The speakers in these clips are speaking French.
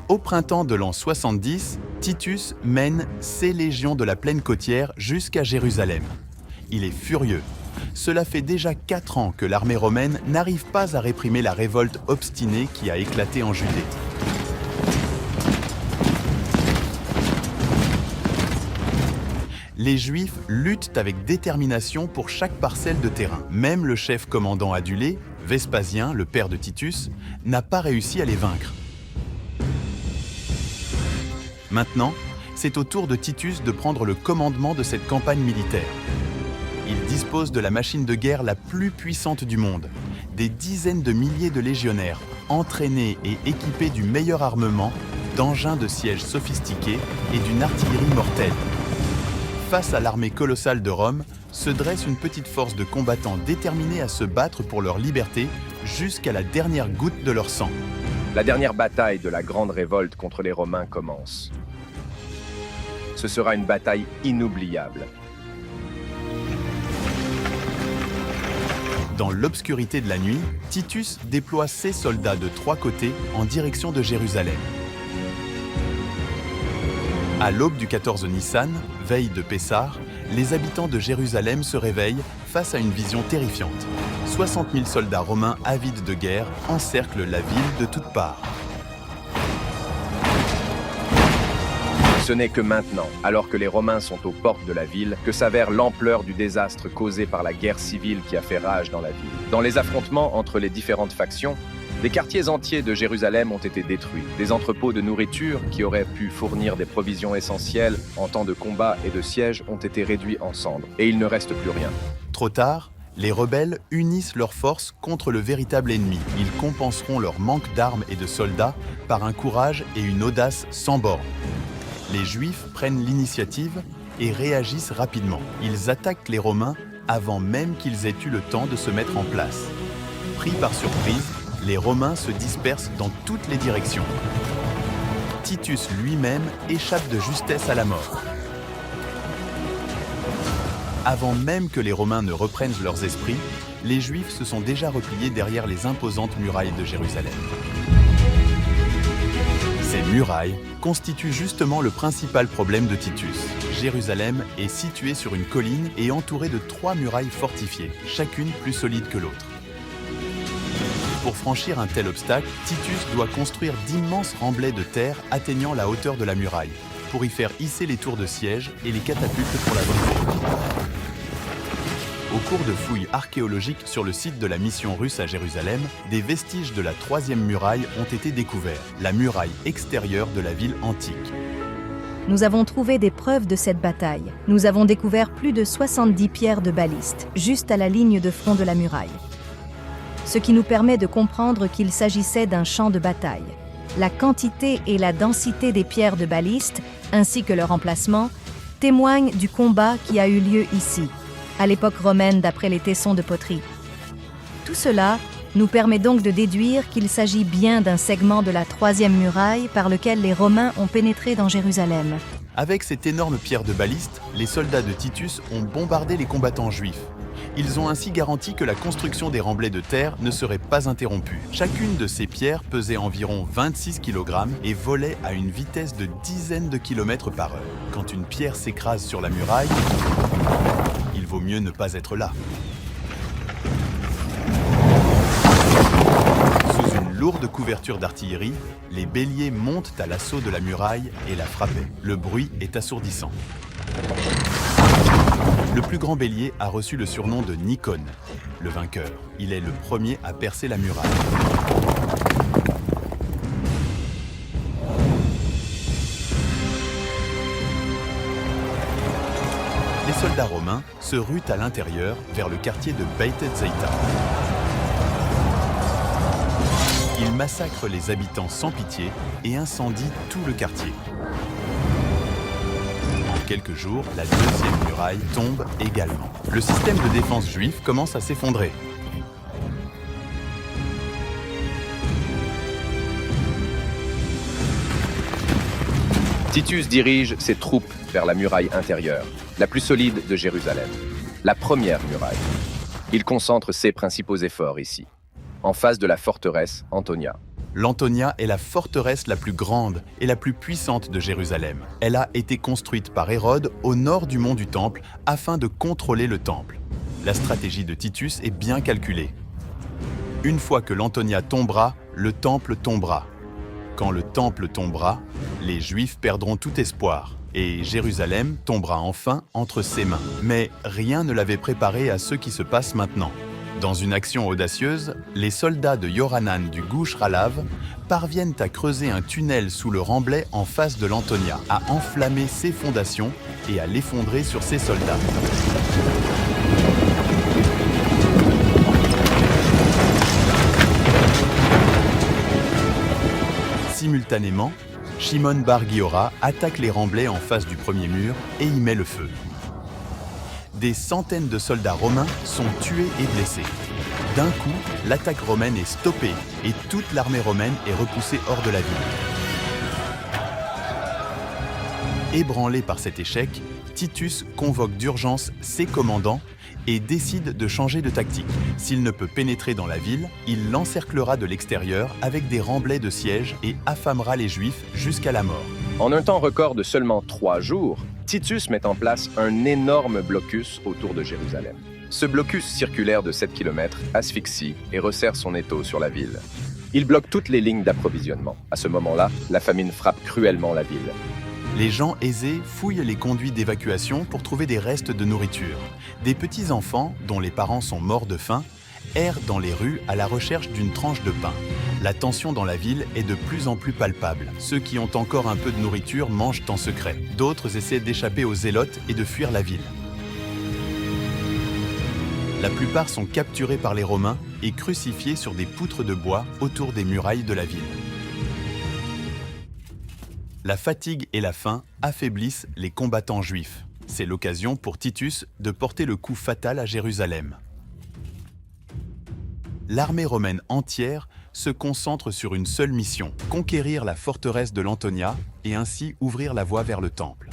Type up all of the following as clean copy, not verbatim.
Au printemps de l'an 70, Titus mène ses légions de la plaine côtière jusqu'à Jérusalem. Il est furieux. Cela fait déjà 4 ans que l'armée romaine n'arrive pas à réprimer la révolte obstinée qui a éclaté en Judée. Les Juifs luttent avec détermination pour chaque parcelle de terrain. Même le chef commandant adulé, Vespasien, le père de Titus, n'a pas réussi à les vaincre. Maintenant, c'est au tour de Titus de prendre le commandement de cette campagne militaire. Il dispose de la machine de guerre la plus puissante du monde, des dizaines de milliers de légionnaires, entraînés et équipés du meilleur armement, d'engins de siège sophistiqués et d'une artillerie mortelle. Face à l'armée colossale de Rome, se dresse une petite force de combattants déterminés à se battre pour leur liberté jusqu'à la dernière goutte de leur sang. La dernière bataille de la grande révolte contre les Romains commence. Ce sera une bataille inoubliable. Dans l'obscurité de la nuit, Titus déploie ses soldats de 3 côtés en direction de Jérusalem. À l'aube du 14 Nissan, veille de Pessah, les habitants de Jérusalem se réveillent face à une vision terrifiante. 60 000 soldats romains avides de guerre encerclent la ville de toutes parts. Ce n'est que maintenant, alors que les Romains sont aux portes de la ville, que s'avère l'ampleur du désastre causé par la guerre civile qui a fait rage dans la ville. Dans les affrontements entre les différentes factions, des quartiers entiers de Jérusalem ont été détruits. Des entrepôts de nourriture qui auraient pu fournir des provisions essentielles en temps de combat et de siège ont été réduits en cendres. Et il ne reste plus rien. Trop tard, les rebelles unissent leurs forces contre le véritable ennemi. Ils compenseront leur manque d'armes et de soldats par un courage et une audace sans bornes. Les Juifs prennent l'initiative et réagissent rapidement. Ils attaquent les Romains avant même qu'ils aient eu le temps de se mettre en place. Pris par surprise, les Romains se dispersent dans toutes les directions. Titus lui-même échappe de justesse à la mort. Avant même que les Romains ne reprennent leurs esprits, les Juifs se sont déjà repliés derrière les imposantes murailles de Jérusalem. Ces murailles constituent justement le principal problème de Titus. Jérusalem est située sur une colline et entourée de 3 murailles fortifiées, chacune plus solide que l'autre. Pour franchir un tel obstacle, Titus doit construire d'immenses remblais de terre atteignant la hauteur de la muraille, pour y faire hisser les tours de siège et les catapultes pour la brisée. Au cours de fouilles archéologiques sur le site de la mission russe à Jérusalem, des vestiges de la 3e muraille ont été découverts, la muraille extérieure de la ville antique. Nous avons trouvé des preuves de cette bataille. Nous avons découvert plus de 70 pierres de baliste, juste à la ligne de front de la muraille. Ce qui nous permet de comprendre qu'il s'agissait d'un champ de bataille. La quantité et la densité des pierres de baliste, ainsi que leur emplacement, témoignent du combat qui a eu lieu ici, à l'époque romaine d'après les tessons de poterie. Tout cela nous permet donc de déduire qu'il s'agit bien d'un segment de la 3e muraille par lequel les Romains ont pénétré dans Jérusalem. Avec cette énorme pierre de baliste, les soldats de Titus ont bombardé les combattants juifs. Ils ont ainsi garanti que la construction des remblais de terre ne serait pas interrompue. Chacune de ces pierres pesait environ 26 kg et volait à une vitesse de dizaines de kilomètres par heure. Quand une pierre s'écrase sur la muraille, il vaut mieux ne pas être là. Sous une lourde couverture d'artillerie, les béliers montent à l'assaut de la muraille et la frappent. Le bruit est assourdissant. Le plus grand bélier a reçu le surnom de Nikon, le vainqueur. Il est le premier à percer la muraille. Les soldats romains se ruent à l'intérieur vers le quartier de Beit Zaita. Ils massacrent les habitants sans pitié et incendient tout le quartier. En quelques jours, la 2e muraille tombe également. Le système de défense juif commence à s'effondrer. Titus dirige ses troupes vers la muraille intérieure, la plus solide de Jérusalem, la première muraille. Il concentre ses principaux efforts ici, en face de la forteresse Antonia. L'Antonia est la forteresse la plus grande et la plus puissante de Jérusalem. Elle a été construite par Hérode au nord du mont du Temple afin de contrôler le Temple. La stratégie de Titus est bien calculée. Une fois que l'Antonia tombera, le Temple tombera. Quand le Temple tombera, les Juifs perdront tout espoir et Jérusalem tombera enfin entre ses mains. Mais rien ne l'avait préparé à ce qui se passe maintenant. Dans une action audacieuse, les soldats de Yohanan du Gush Ralav parviennent à creuser un tunnel sous le remblai en face de l'Antonia, à enflammer ses fondations et à l'effondrer sur ses soldats. Simultanément, Shimon bar Giora attaque les remblais en face du premier mur et y met le feu. Des centaines de soldats romains sont tués et blessés. D'un coup, l'attaque romaine est stoppée et toute l'armée romaine est repoussée hors de la ville. Ébranlé par cet échec, Titus convoque d'urgence ses commandants et décide de changer de tactique. S'il ne peut pénétrer dans la ville, il l'encerclera de l'extérieur avec des remblais de siège et affamera les Juifs jusqu'à la mort. En un temps record de seulement 3 jours, Titus met en place un énorme blocus autour de Jérusalem. Ce blocus circulaire de 7 km asphyxie et resserre son étau sur la ville. Il bloque toutes les lignes d'approvisionnement. À ce moment-là, la famine frappe cruellement la ville. Les gens aisés fouillent les conduits d'évacuation pour trouver des restes de nourriture. Des petits-enfants, dont les parents sont morts de faim, errent dans les rues à la recherche d'une tranche de pain. La tension dans la ville est de plus en plus palpable. Ceux qui ont encore un peu de nourriture mangent en secret. D'autres essaient d'échapper aux zélotes et de fuir la ville. La plupart sont capturés par les Romains et crucifiés sur des poutres de bois autour des murailles de la ville. La fatigue et la faim affaiblissent les combattants juifs. C'est l'occasion pour Titus de porter le coup fatal à Jérusalem. L'armée romaine entière se concentre sur une seule mission, conquérir la forteresse de l'Antonia et ainsi ouvrir la voie vers le temple.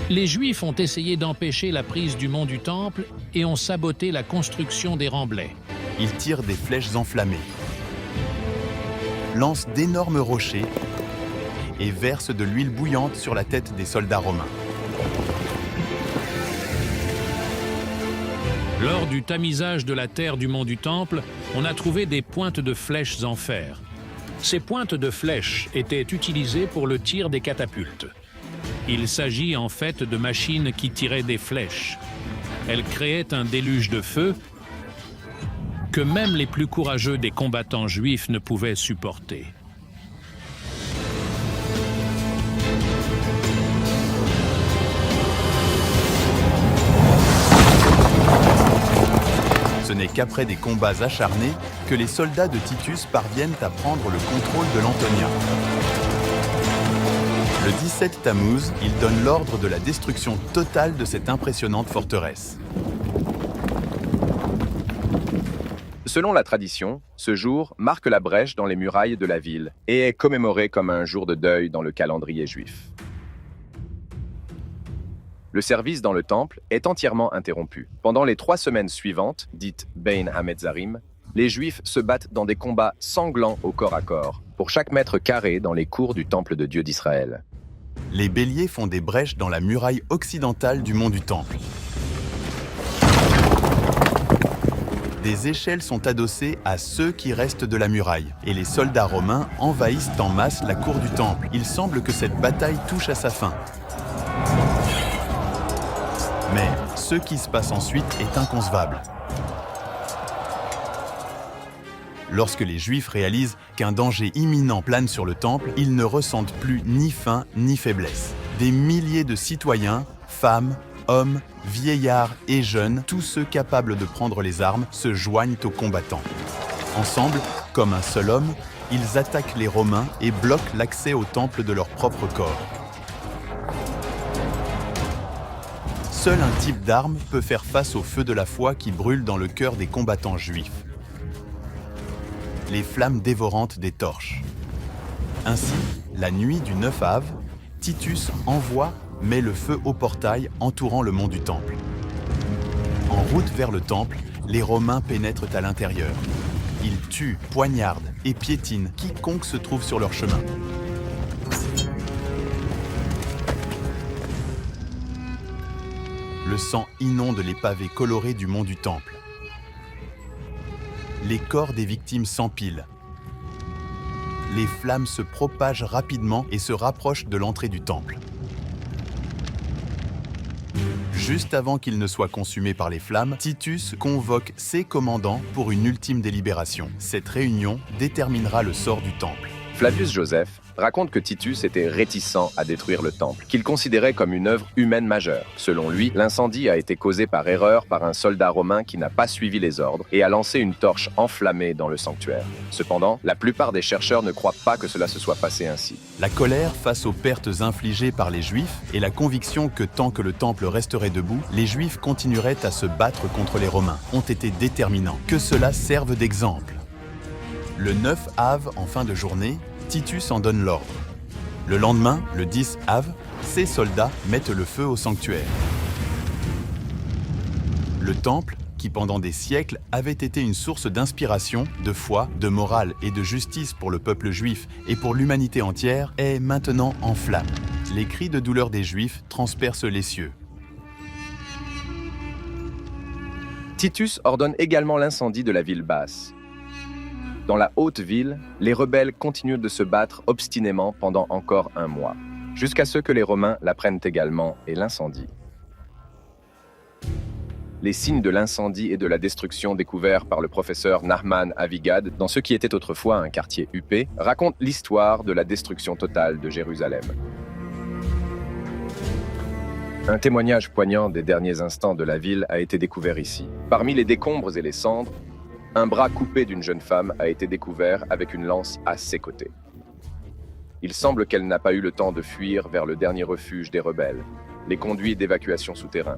Les Juifs ont essayé d'empêcher la prise du mont du Temple et ont saboté la construction des remblais. Ils tirent des flèches enflammées, lancent d'énormes rochers et versent de l'huile bouillante sur la tête des soldats romains. Lors du tamisage de la terre du mont du Temple, on a trouvé des pointes de flèches en fer. Ces pointes de flèches étaient utilisées pour le tir des catapultes. Il s'agit en fait de machines qui tiraient des flèches. Elles créaient un déluge de feu que même les plus courageux des combattants juifs ne pouvaient supporter. Ce n'est qu'après des combats acharnés que les soldats de Titus parviennent à prendre le contrôle de l'Antonia. Le 17 Tammuz, il donne l'ordre de la destruction totale de cette impressionnante forteresse. Selon la tradition, ce jour marque la brèche dans les murailles de la ville et est commémoré comme un jour de deuil dans le calendrier juif. Le service dans le temple est entièrement interrompu. Pendant les 3 semaines suivantes, dites Bein HaMetzarim, les Juifs se battent dans des combats sanglants au corps à corps, pour chaque mètre carré dans les cours du temple de Dieu d'Israël. Les béliers font des brèches dans la muraille occidentale du mont du Temple. Des échelles sont adossées à ceux qui restent de la muraille, et les soldats romains envahissent en masse la cour du Temple. Il semble que cette bataille touche à sa fin. Mais ce qui se passe ensuite est inconcevable. Lorsque les Juifs réalisent qu'un danger imminent plane sur le temple, ils ne ressentent plus ni faim ni faiblesse. Des milliers de citoyens, femmes, hommes, vieillards et jeunes, tous ceux capables de prendre les armes, se joignent aux combattants. Ensemble, comme un seul homme, ils attaquent les Romains et bloquent l'accès au temple de leur propre corps. Seul un type d'arme peut faire face au feu de la foi qui brûle dans le cœur des combattants juifs. Les flammes dévorantes des torches. Ainsi, la nuit du 9 Av, Titus envoie met le feu au portail entourant le mont du Temple. En route vers le Temple, les Romains pénètrent à l'intérieur. Ils tuent, poignardent et piétinent quiconque se trouve sur leur chemin. Le sang inonde les pavés colorés du mont du Temple. Les corps des victimes s'empilent. Les flammes se propagent rapidement et se rapprochent de l'entrée du Temple. Juste avant qu'il ne soit consumé par les flammes, Titus convoque ses commandants pour une ultime délibération. Cette réunion déterminera le sort du Temple. Flavius Joseph raconte que Titus était réticent à détruire le temple, qu'il considérait comme une œuvre humaine majeure. Selon lui, l'incendie a été causé par erreur par un soldat romain qui n'a pas suivi les ordres et a lancé une torche enflammée dans le sanctuaire. Cependant, la plupart des chercheurs ne croient pas que cela se soit passé ainsi. La colère face aux pertes infligées par les Juifs et la conviction que tant que le temple resterait debout, les Juifs continueraient à se battre contre les Romains ont été déterminants. Que cela serve d'exemple. Le 9 Av, en fin de journée, Titus en donne l'ordre. Le lendemain, le 10 Av, ses soldats mettent le feu au sanctuaire. Le temple, qui pendant des siècles avait été une source d'inspiration, de foi, de morale et de justice pour le peuple juif et pour l'humanité entière, est maintenant en flammes. Les cris de douleur des Juifs transpercent les cieux. Titus ordonne également l'incendie de la ville basse. Dans la haute ville, les rebelles continuent de se battre obstinément pendant encore un mois, jusqu'à ce que les Romains la prennent également et l'incendient. Les signes de l'incendie et de la destruction découverts par le professeur Nahman Avigad dans ce qui était autrefois un quartier huppé racontent l'histoire de la destruction totale de Jérusalem. Un témoignage poignant des derniers instants de la ville a été découvert ici. Parmi les décombres et les cendres, un bras coupé d'une jeune femme a été découvert avec une lance à ses côtés. Il semble qu'elle n'a pas eu le temps de fuir vers le dernier refuge des rebelles, les conduits d'évacuation souterrains.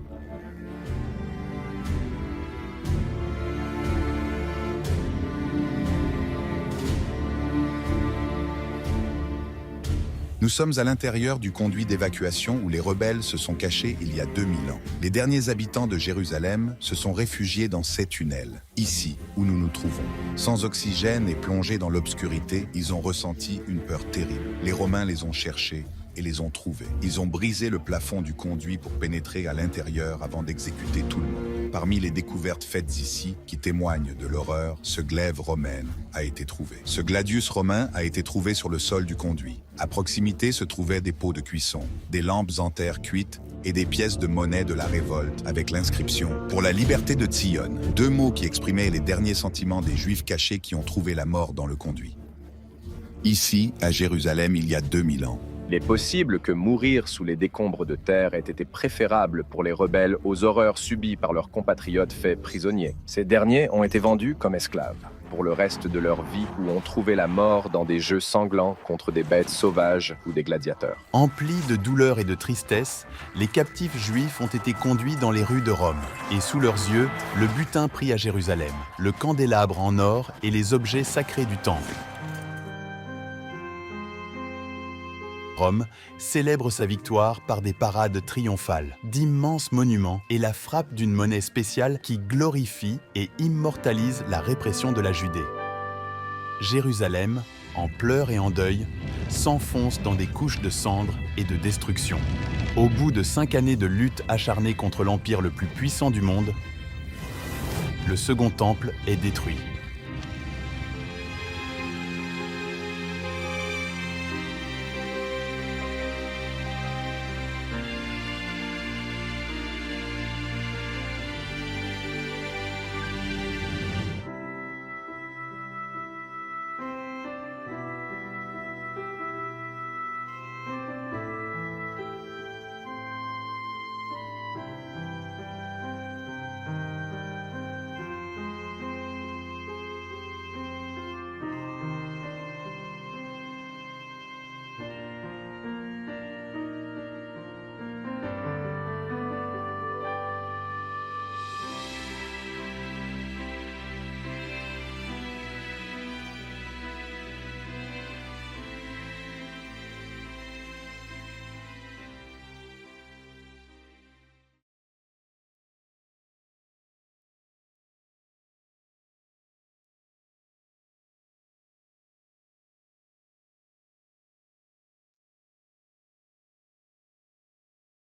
Nous sommes à l'intérieur du conduit d'évacuation où les rebelles se sont cachés il y a 2000 ans. Les derniers habitants de Jérusalem se sont réfugiés dans ces tunnels, ici où nous nous trouvons. Sans oxygène et plongés dans l'obscurité, ils ont ressenti une peur terrible. Les Romains les ont cherchés et les ont trouvés. Ils ont brisé le plafond du conduit pour pénétrer à l'intérieur avant d'exécuter tout le monde. Parmi les découvertes faites ici, qui témoignent de l'horreur, ce glaive romain a été trouvé. Ce gladius romain a été trouvé sur le sol du conduit. À proximité se trouvaient des pots de cuisson, des lampes en terre cuite et des pièces de monnaie de la révolte avec l'inscription « Pour la liberté de Tzion », deux mots qui exprimaient les derniers sentiments des Juifs cachés qui ont trouvé la mort dans le conduit. Ici, à Jérusalem, il y a 2000 ans. Il est possible que mourir sous les décombres de terre ait été préférable pour les rebelles aux horreurs subies par leurs compatriotes faits prisonniers. Ces derniers ont été vendus comme esclaves pour le reste de leur vie ou ont trouvé la mort dans des jeux sanglants contre des bêtes sauvages ou des gladiateurs. Emplis de douleur et de tristesse, les captifs juifs ont été conduits dans les rues de Rome. Et sous leurs yeux, le butin pris à Jérusalem, le candélabre en or et les objets sacrés du temple. Rome célèbre sa victoire par des parades triomphales, d'immenses monuments et la frappe d'une monnaie spéciale qui glorifie et immortalise la répression de la Judée. Jérusalem, en pleurs et en deuil, s'enfonce dans des couches de cendres et de destruction. Au bout de 5 années de lutte acharnée contre l'empire le plus puissant du monde, le second temple est détruit.